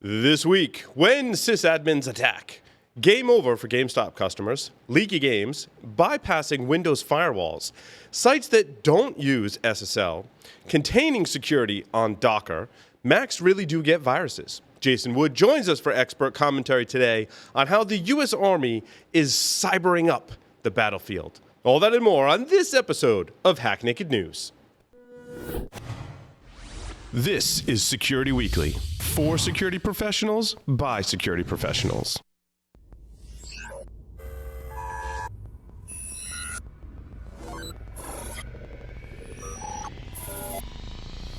This week, when sysadmins attack, game over for GameStop customers, leaky games, bypassing Windows firewalls, sites that don't use SSL, containing security on Docker, Macs really do get viruses. Jason Wood joins us for expert commentary today on how the U.S. Army is cybering up the battlefield. All that and more on this episode of Hack Naked News. This is Security Weekly, for security professionals, by security professionals.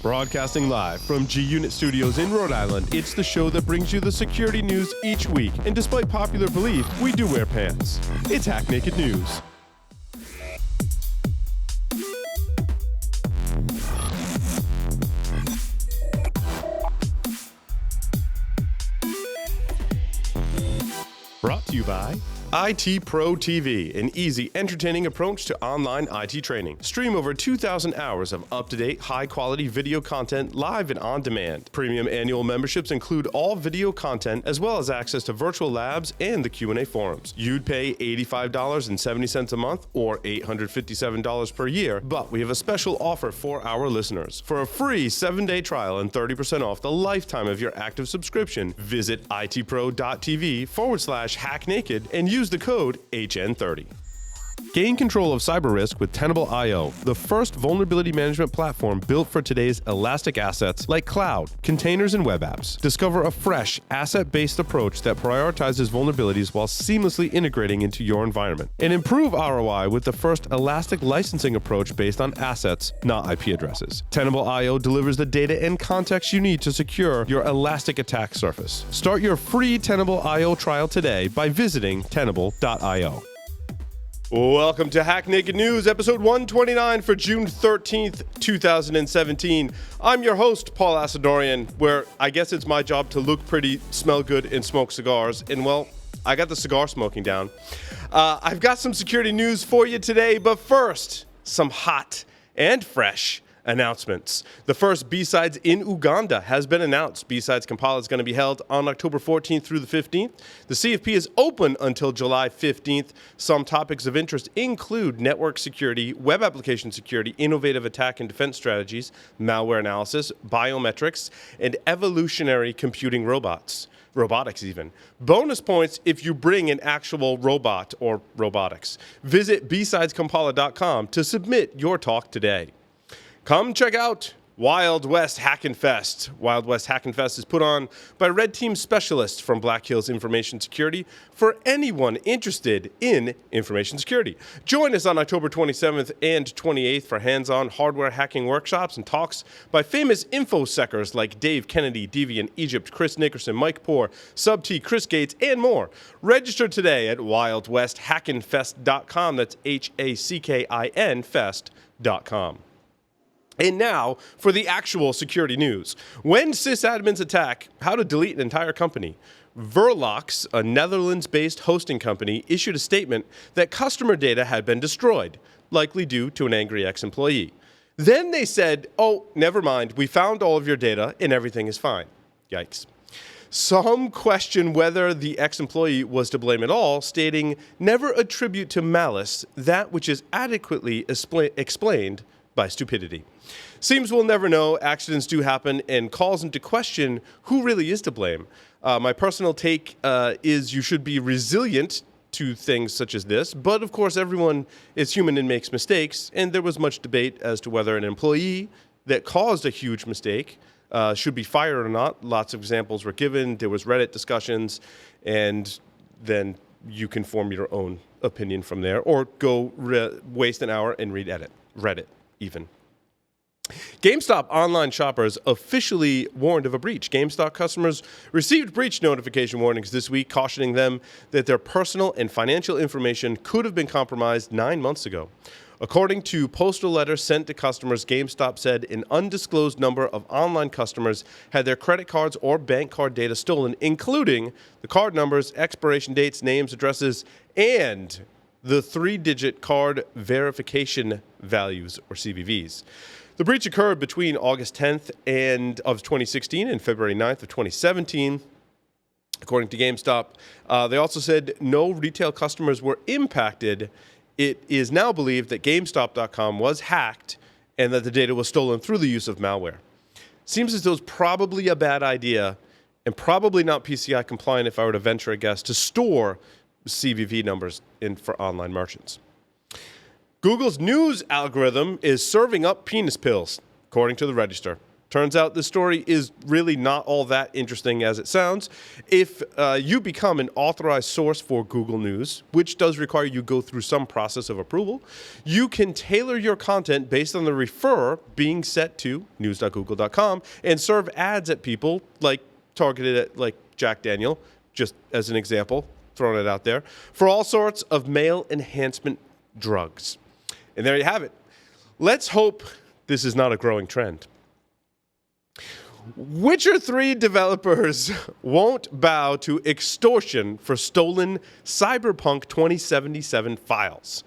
Broadcasting live from G-Unit Studios in Rhode Island, it's the show that brings you the security news each week. And despite popular belief, we do wear pants. It's Hack Naked News. Brought to you by IT Pro TV, an easy, entertaining approach to online IT training. Stream over 2,000 hours of up-to-date, high-quality video content live and on demand. Premium annual memberships include all video content as well as access to virtual labs and the Q&A forums. You'd pay $85.70 a month or $857 per year, but we have a special offer for our listeners. For a free 7-day trial and 30% off the lifetime of your active subscription, visit itpro.tv/hacknaked and use the code HN30. Gain control of cyber risk with Tenable.io, the first vulnerability management platform built for today's elastic assets like cloud, containers, and web apps. Discover a fresh, asset-based approach that prioritizes vulnerabilities while seamlessly integrating into your environment. And improve ROI with the first elastic licensing approach based on assets, not IP addresses. Tenable.io delivers the data and context you need to secure your elastic attack surface. Start your free Tenable.io trial today by visiting Tenable.io. Welcome to Hack Naked News, episode 129 for June 13th, 2017. I'm your host, Paul Asadorian, where I guess it's my job to look pretty, smell good, and smoke cigars. And, well, I got the cigar smoking down. I've got some security news for you today, but first, some hot and fresh announcements. The first B-Sides in Uganda has been announced. B-Sides Kampala is going to be held on October 14th through the 15th. The CFP is open until July 15th. Some topics of interest include network security, web application security, innovative attack and defense strategies, malware analysis, biometrics, and evolutionary computing robotics even. Bonus points if you bring an actual robot or robotics. Visit bsideskampala.com to submit your talk today. Come check out Wild West Hackin' Fest. Wild West Hackin' Fest is put on by Red Team specialists from Black Hills Information Security for anyone interested in information security. Join us on October 27th and 28th for hands-on hardware hacking workshops and talks by famous InfoSecers like Dave Kennedy, Deviant Egypt, Chris Nickerson, Mike Poore, Sub-T, Chris Gates, and more. Register today at wildwesthackinfest.com. That's HACKIN fest.com. And now for the actual security news. When sysadmins attack, how to delete an entire company. Verlox, a Netherlands-based hosting company, issued a statement that customer data had been destroyed, likely due to an angry ex-employee. Then they said, oh, never mind, we found all of your data and everything is fine. Yikes. Some question whether the ex-employee was to blame at all, stating, never attribute to malice that which is adequately explained by stupidity. Seems we'll never know. Accidents do happen and calls into question who really is to blame. My personal take is you should be resilient to things such as this, but of course everyone is human and makes mistakes, and there was much debate as to whether an employee that caused a huge mistake should be fired or not. Lots of examples were given. There was Reddit discussions, and then you can form your own opinion from there, or go waste an hour and read Reddit even. GameStop online shoppers officially warned of a breach. GameStop customers received breach notification warnings this week, cautioning them that their personal and financial information could have been compromised 9 months ago. According to postal letters sent to customers, GameStop said an undisclosed number of online customers had their credit cards or bank card data stolen, including the card numbers, expiration dates, names, addresses, and the 3-digit card verification values, or CVVs. The breach occurred between August 10th of 2016 and February 9th of 2017, according to GameStop. They also said no retail customers were impacted. It is now believed that GameStop.com was hacked and that the data was stolen through the use of malware. Seems as though it's probably a bad idea and probably not PCI compliant, if I were to venture a guess, to store CVV numbers for online merchants. Google's news algorithm is serving up penis pills, according to the Register. Turns out this story is really not all that interesting as it sounds. If you become an authorized source for Google News, which does require you go through some process of approval, you can tailor your content based on the refer being set to news.google.com and serve ads at people like targeted at like Jack Daniel, just as an example, throwing it out there, for all sorts of male enhancement drugs. And there you have it. Let's hope this is not a growing trend. Witcher 3 developers won't bow to extortion for stolen Cyberpunk 2077 files.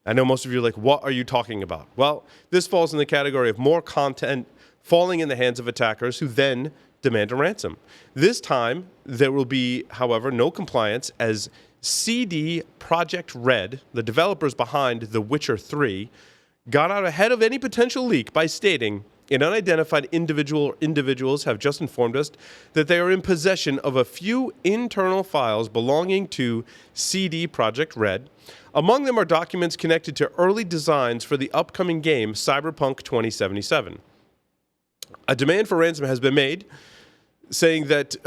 I know most of you are like, what are you talking about? Well, this falls in the category of more content falling in the hands of attackers who then demand a ransom. This time, there will be, however, no compliance as CD Projekt Red, the developers behind The Witcher 3, got out ahead of any potential leak by stating, an unidentified individuals have just informed us that they are in possession of a few internal files belonging to CD Projekt Red. Among them are documents connected to early designs for the upcoming game Cyberpunk 2077. A demand for ransom has been made, saying that,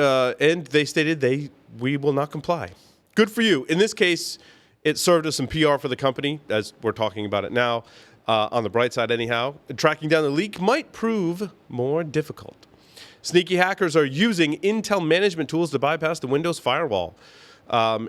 and they stated we will not comply. Good for you. In this case, it served as some PR for the company, as we're talking about it now. On the bright side, anyhow, tracking down the leak might prove more difficult. Sneaky hackers are using Intel management tools to bypass the Windows firewall.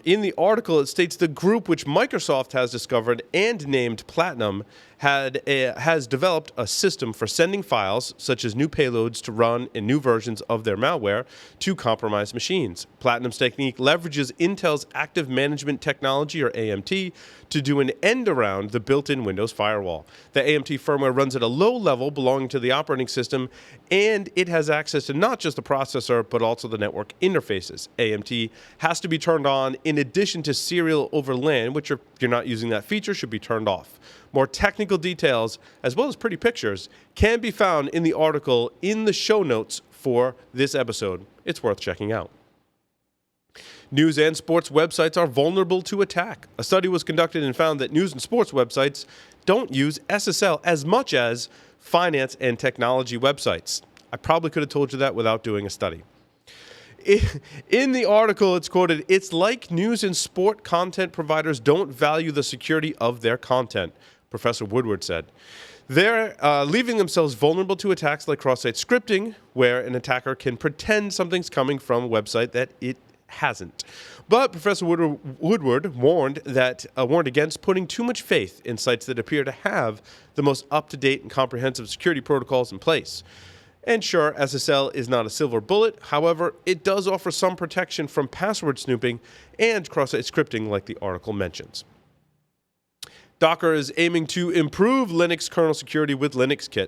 In the article, it states the group, which Microsoft has discovered and named Platinum, has developed a system for sending files, such as new payloads to run in new versions of their malware, to compromised machines. Platinum's technique leverages Intel's active management technology, or AMT, to do an end around the built-in Windows firewall. The AMT firmware runs at a low level belonging to the operating system, and it has access to not just the processor, but also the network interfaces. AMT has to be turned on in addition to serial over LAN, which, if you're not using that feature, should be turned off. More technical details, as well as pretty pictures, can be found in the article in the show notes for this episode. It's worth checking out. News and sports websites are vulnerable to attack. A study was conducted and found that news and sports websites don't use SSL as much as finance and technology websites. I probably could have told you that without doing a study. In the article, it's quoted, "It's like news and sport content providers don't value the security of their content," Professor Woodward said. They're leaving themselves vulnerable to attacks like cross-site scripting, where an attacker can pretend something's coming from a website that it hasn't. But Professor Woodward warned against putting too much faith in sites that appear to have the most up-to-date and comprehensive security protocols in place. And sure, SSL is not a silver bullet. However, it does offer some protection from password snooping and cross-site scripting like the article mentions. Docker is aiming to improve Linux kernel security with LinuxKit.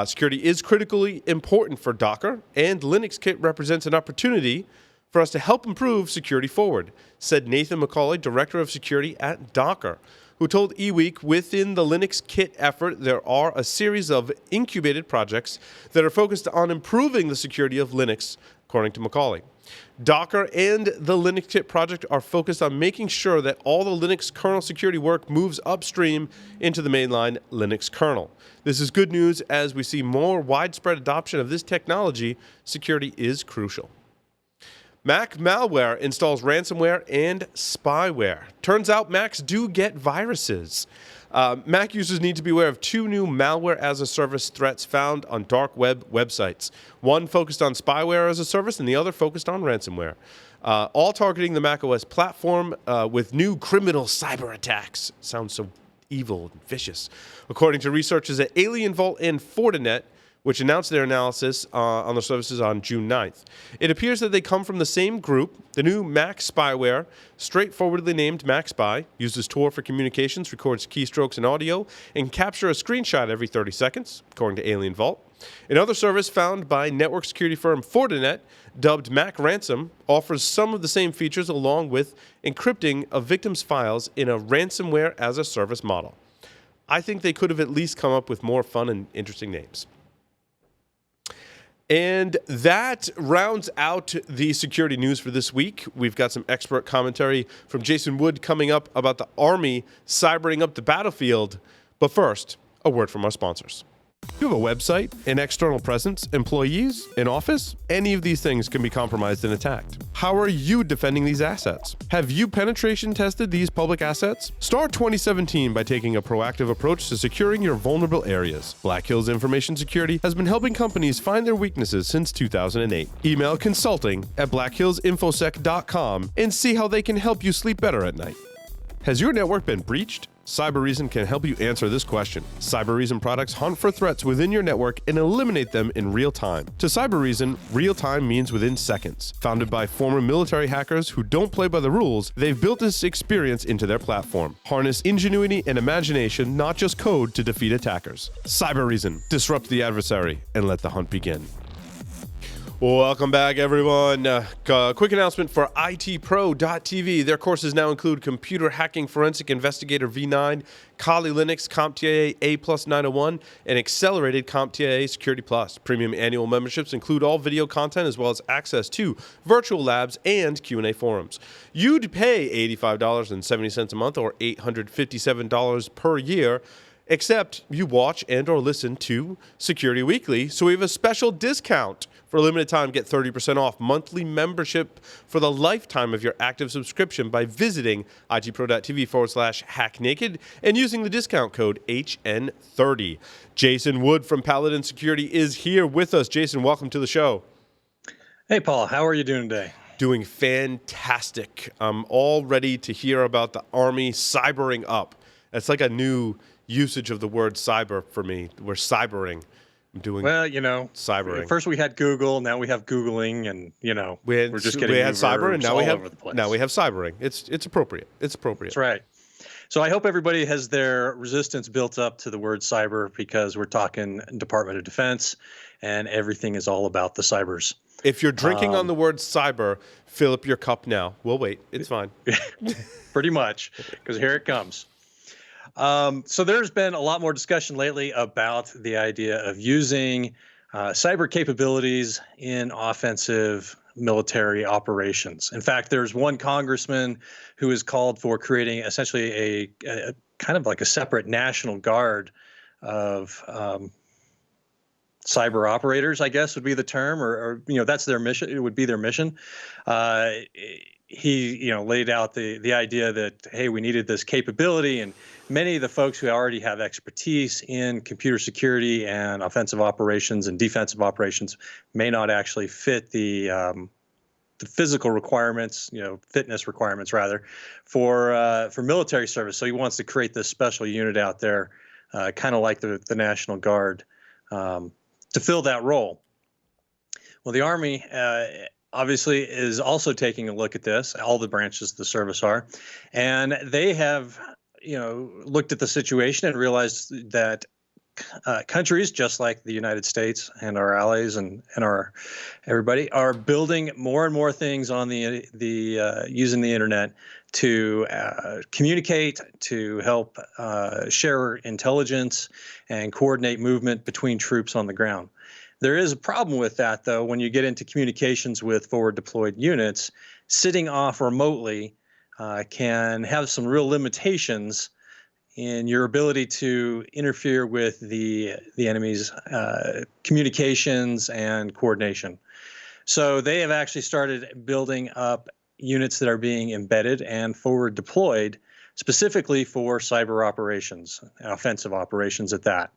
Security is critically important for Docker, and LinuxKit represents an opportunity for us to help improve security forward, said Nathan McCauley, Director of Security at Docker, who told eWeek within the LinuxKit effort, there are a series of incubated projects that are focused on improving the security of Linux, according to McCauley. Docker and the LinuxKit project are focused on making sure that all the Linux kernel security work moves upstream into the mainline Linux kernel. This is good news as we see more widespread adoption of this technology. Security is crucial. Mac malware installs ransomware and spyware. Turns out Macs do get viruses. Mac users need to be aware of two new malware-as-a-service threats found on dark web websites. One focused on spyware as a service and the other focused on ransomware. All targeting the macOS platform with new criminal cyber attacks. Sounds so evil and vicious. According to researchers at Alien Vault and Fortinet, which announced their analysis on the services on June 9th. It appears that they come from the same group. The new Mac spyware, straightforwardly named MacSpy, uses Tor for communications, records keystrokes and audio, and can capture a screenshot every 30 seconds, according to Alien Vault. Another service found by network security firm Fortinet, dubbed Mac Ransom, offers some of the same features along with encrypting a victim's files in a ransomware as a service model. I think they could have at least come up with more fun and interesting names. And that rounds out the security news for this week. We've got some expert commentary from Jason Wood coming up about the Army cybering up the battlefield. But first, a word from our sponsors. You have a website, an external presence, employees, an office? Any of these things can be compromised and attacked. How are you defending these assets? Have you penetration tested these public assets? Start 2017 by taking a proactive approach to securing your vulnerable areas. Black Hills Information Security has been helping companies find their weaknesses since 2008. Email consulting@blackhillsinfosec.com and see how they can help you sleep better at night. Has your network been breached? Cybereason can help you answer this question. Cybereason products hunt for threats within your network and eliminate them in real time. To Cybereason, real time means within seconds. Founded by former military hackers who don't play by the rules, they've built this experience into their platform. Harness ingenuity and imagination, not just code, to defeat attackers. Cybereason, disrupt the adversary and let the hunt begin. Welcome back, everyone. Quick announcement for itpro.tv. Their courses now include Computer Hacking Forensic Investigator V9, Kali Linux CompTIA A+ 901, and Accelerated CompTIA Security Plus. Premium annual memberships include all video content as well as access to virtual labs and Q&A forums. You'd pay $85.70 a month or $857 per year, except you watch and or listen to Security Weekly, so we have a special discount. For a limited time, get 30% off monthly membership for the lifetime of your active subscription by visiting itpro.tv/hacknaked and using the discount code HN30. Jason Wood from Paladin Security is here with us. Jason, welcome to the show. Hey, Paul. How are you doing today? Doing fantastic. I'm all ready to hear about the Army cybering up. That's like a new usage of the word cyber for me. We're cybering. I'm doing cybering. First we had Google, now we have Googling, and we're just getting cyber, and now we have over the place. Now we have cybering. It's appropriate. It's appropriate. That's right. So I hope everybody has their resistance built up to the word cyber, because we're talking Department of Defense, and everything is all about the cybers. If you're drinking on the word cyber, fill up your cup now. We'll wait. It's fine. Pretty much, because here it comes. So there's been a lot more discussion lately about the idea of using cyber capabilities in offensive military operations. In fact, there's one congressman who has called for creating essentially a kind of like a separate national guard of cyber operators, I guess would be the term, or that's their mission. It would be their mission. He laid out the idea that, hey, we needed this capability, and many of the folks who already have expertise in computer security and offensive operations and defensive operations may not actually fit the physical requirements, fitness requirements rather, for military service. So he wants to create this special unit out there, kind of like the National Guard, to fill that role. Well, the Army obviously is also taking a look at this. All the branches of the service are, and they have looked at the situation and realized that countries just like the United States and our allies and our everybody are building more and more things on the using the internet to communicate, to help share intelligence and coordinate movement between troops on the ground. There is a problem with that, though, when you get into communications with forward deployed units. Sitting off remotely can have some real limitations in your ability to interfere with the enemy's communications and coordination. So they have actually started building up units that are being embedded and forward deployed specifically for cyber operations, offensive operations at that.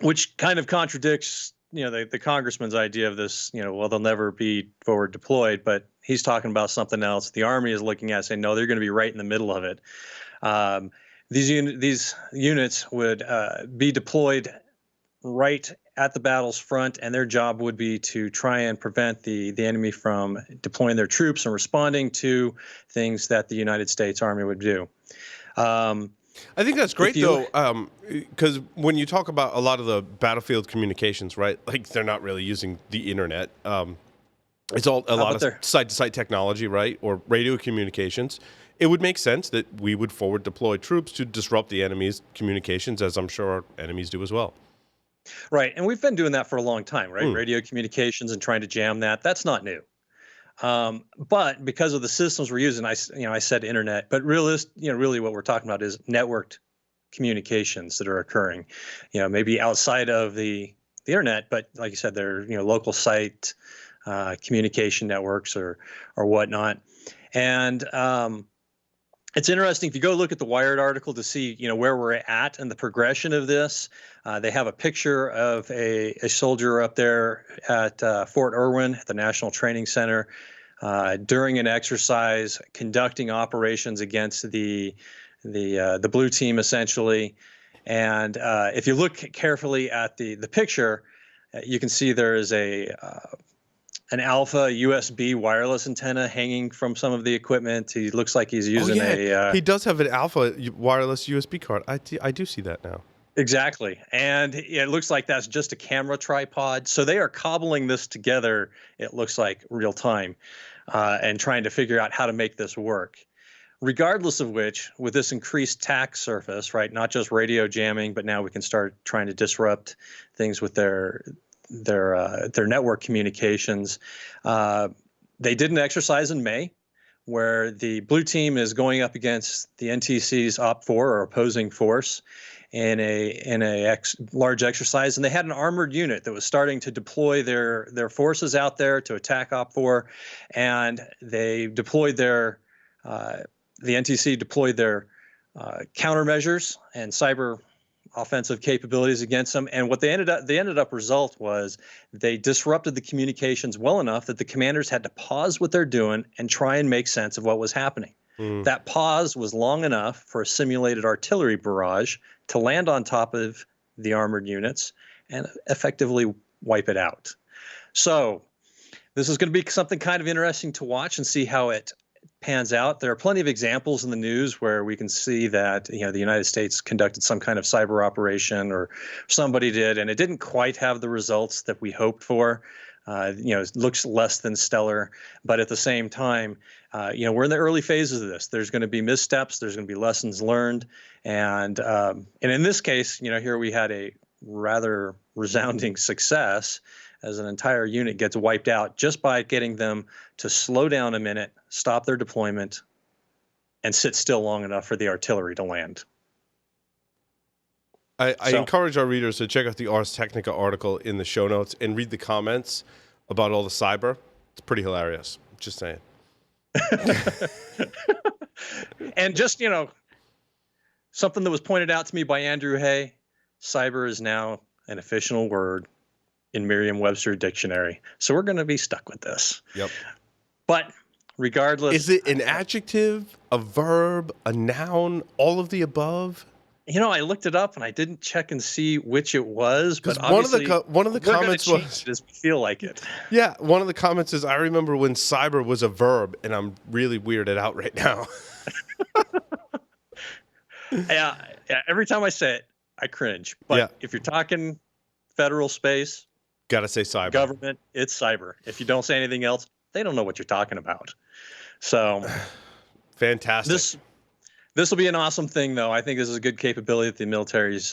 Which kind of contradicts, the congressman's idea of this, well, they'll never be forward deployed, but he's talking about something else. The Army is looking at saying, no, they're going to be right in the middle of it. These units would be deployed right at the battle's front, and their job would be to try and prevent the enemy from deploying their troops and responding to things that the United States Army would do. I think that's great, though, because when you talk about a lot of the battlefield communications, right, like they're not really using the internet. It's all a lot of site-to-site technology, right, or radio communications. It would make sense that we would forward deploy troops to disrupt the enemy's communications, as I'm sure our enemies do as well. Right, and we've been doing that for a long time, right? Radio communications and trying to jam that's not new. But because of the systems we're using, I said internet, but really what we're talking about is networked communications that are occurring, maybe outside of the internet, but like you said, they're, local site communication networks or whatnot. And it's interesting if you go look at the Wired article to see, where we're at and the progression of this. They have a picture of a soldier up there at Fort Irwin at the National Training Center during an exercise, conducting operations against the blue team, essentially. And if you look carefully at the picture, you can see there is an alpha USB wireless antenna hanging from some of the equipment. He looks like he's using he does have an alpha wireless USB card. I do see that now. Exactly. And it looks like that's just a camera tripod. So they are cobbling this together, it looks like, real time, and trying to figure out how to make this work. Regardless of which, with this increased attack surface, right, not just radio jamming, but now we can start trying to disrupt things with their network communications. They did an exercise in May where the blue team is going up against the NTC's Op4 or opposing force in a large exercise, and they had an armored unit that was starting to deploy their forces out there to attack Op4, and they deployed the NTC deployed their countermeasures and cyber offensive capabilities against them. And what the ended up result was they disrupted the communications well enough that the commanders had to pause what they're doing and try and make sense of what was happening. That pause was long enough for a simulated artillery barrage to land on top of the armored units and effectively wipe it out. So this is going to be something kind of interesting to watch and see how it pans out. There are plenty of examples in the news where we can see that the United States conducted some kind of cyber operation, or somebody did, and it didn't quite have the results that we hoped for. It looks less than stellar, but at the same time, we're in the early phases of this. There's going to be missteps. There's going to be lessons learned, and in this case, here we had a rather resounding success, as an entire unit gets wiped out just by getting them to slow down a minute, stop their deployment, and sit still long enough for the artillery to land. I encourage our readers to check out the Ars Technica article in the show notes and read the comments about all the cyber. It's pretty hilarious. Just saying. And just, something that was pointed out to me by Andrew Hay, cyber is now an official word in Merriam-Webster dictionary. So we're going to be stuck with this. Yep. But regardless... Is it an adjective, a verb, a noun, all of the above? I looked it up and I didn't check and see which it was, but obviously one of the comments was, "Does feel like it?" Yeah, one of the comments is, "I remember when cyber was a verb," and I'm really weirded out right now. Yeah. Every time I say it, I cringe. But if you're talking federal space, gotta say cyber. Government, it's cyber. If you don't say anything else, they don't know what you're talking about. So, fantastic. This will be an awesome thing, though. I think this is a good capability that the military's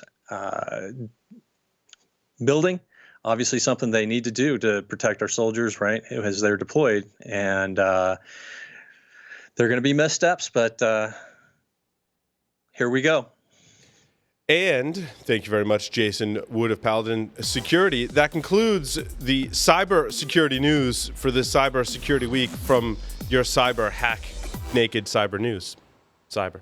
building. Obviously, something they need to do to protect our soldiers, right, as they're deployed. And they're going to be missteps, but here we go. And thank you very much, Jason Wood of Paladin Security. That concludes the cybersecurity news for this cybersecurity week from your cyber hack naked cyber news. Cyber.